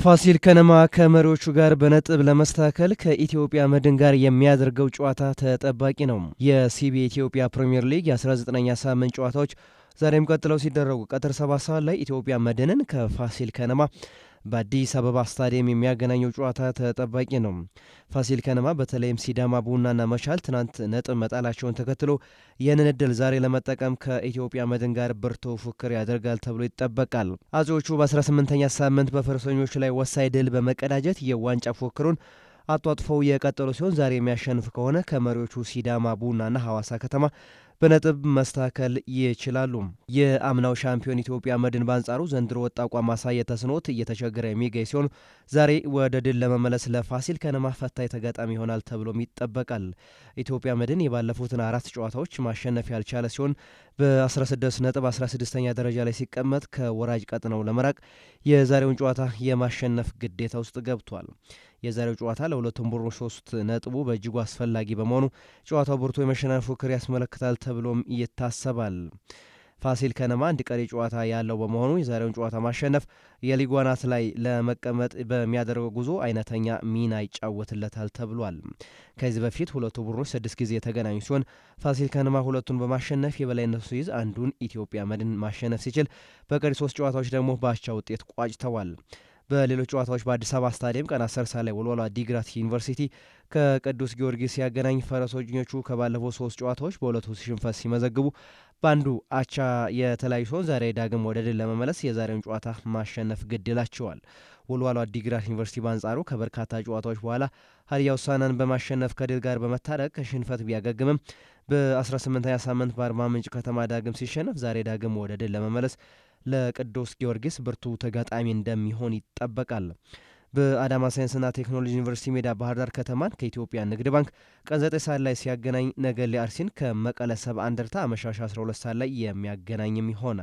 ፋሲል ከነማ ከመሪዎቹ ጋር በነጥብ ለመስተካከል ከኢትዮጵያ መድን ጋር የሚያደርገው ጨዋታ ተጠባቂ ነው። የሲቢ ኢትዮጵያ ፕሪሚየር ሊግ የ19ኛ ሳምንት ጨዋታዎች ዛሬም ቀጥለው ሲደረጉ ቀትር 7 ሰዓት ላይ ኢትዮጵያ መድንን ከፋሲል ከነማ በአዲስ አበባ ስታዲየም የሚያገናኘው ጨዋታ ተጠባቂ ነው። ፋሲል ከነማ በተለይም ሲዳማ ቡናና መቻል ትናንት ነጥብ መጣላቸውን ተከትሎ ይህንን እድል ዛሬ ለመጠቀም ከኢትዮጵያ መድን ጋር ብርቱ ፉክክር ያደርጋል ተብሎ ይጠበቃል። አጼዎቹ በ18ኛ ሳምንት በፈረሰኞች ላይ ወሳኝ ድል በመቀዳጀት የዋንጫ ፉክክሩን አጧጥፈው የቀጠሉ ሲሆን ዛሬ የሚያሸንፍ ከሆነ ከመሪዎቹ ሲዳማ ቡናና ሐዋሳ ከተማ በነጥብ መስተካከል ይችላሉ። የአምናው ሻምፒዮን ኢትዮጵያ መድን በአንጻሩ ዘንድሮ ወጥ አቋም ማሳየት ተስኖት እየተቸገረ የሚገኝ ሲሆን ዛሬ ወደ ድል ለመመለስ ለፋሲል ከነማ ፈታኝ ተጋጣሚ ይሆናል ተብሎም ይጠበቃል። ኢትዮጵያ መድን የባለፉትን 4 ጨዋታዎች ማሸነፍ ያልቻለ ሲሆን በ16 ነጥብ 16ኛ ደረጃ ላይ ሲቀመጥ ከወራጅ ቀጥነው ለመራቅ የዛሬውን ጨዋታ የማሸነፍ ግዴታ ውስጥ ገብቷል። የዛሬው ጨዋታ ለሁለቱም ቡድኖች 3 ነጥቡ በእጅጉ አስፈላጊ በመሆኑ ጨዋታው ብርቱ የመሸናነፍ ፉክክር ያስመለክታል ተብሎም ይታሰባል። ፋሲል ከነማ አንድ ቀሪ ጨዋታ ያለው በመሆኑ የዛሬውን ጨዋታ ማሸነፍ የሊጉ አናት ላይ ለመቀመጥ በሚያደርገው ጉዞ አይነተኛ ሚና ይጫወትለታል ተብሏል። ከዚህ በፊት ሁለቱ ቡድኖች 6 ጊዜ የተገናኙ ሲሆን ፋሲል ከነማ ሁለቱን በማሸነፍ የበላይነቱ ሲይዝ አንዱን ኢትዮጵያ መድን ማሸነፍ ሲችል በቀሪ 3 ጨዋታዎች ደግሞ በአቻ ውጤት ቋጭተዋል። በሌሎች ጨዋታዎች በአዲስ አበባ ስታዲየም ቀን 10 ሰዓት ላይ ወልዋሎ ዓዲግራት ዩኒቨርሲቲ ከቅዱስ ጊዮርጊስ ሲያገናኝ ፈረሰኞቹ ከባለፈው 3 ጨዋታዎች በሁለቱ ሽንፈት ሲመዘግቡ በአንዱ አቻ የተለያዩ ሲሆን ዛሬ ዳግም ወደ ድል ለመመለስ የዛሬውን ጨዋታ ማሸነፍ ግድ ይላቸዋል። ወልዋሎ ዓዲግራት ዩኒቨርሲቲ በአንጻሩ ከበርካታ ጨዋታዎች በኋላ ሀዲያ ሆሳዕናን በማሸነፍ ከድል ጋር በመታረቅ ከሽንፈት ቢያገግምም በ18ኛ ሳምንት በአርባ ምንጭ ከተማ ዳግም ሲሸነፍ ዛሬ ዳግም ወደ ድል ለመመለስ ለቅዱስ ጊዮርጊስ ብርቱ ተጋጣሚ እንደሚሆን ይጠበቃል። በአዳማ ሳይንስና ቴክኖሎጂ ዩኒቨርሲቲ ሜዳ ባህር ዳር ከተማን ከኢትዮጵያ ንግድ ባንክ ቀን 9 ሰዓት ላይ ሲያገናኝ ነገሌ አርሲን ከመቀለ ሰብአ እንደርታ አመሻሽ 12 ሰዓት ላይ የሚያገናኝም ይሆናል።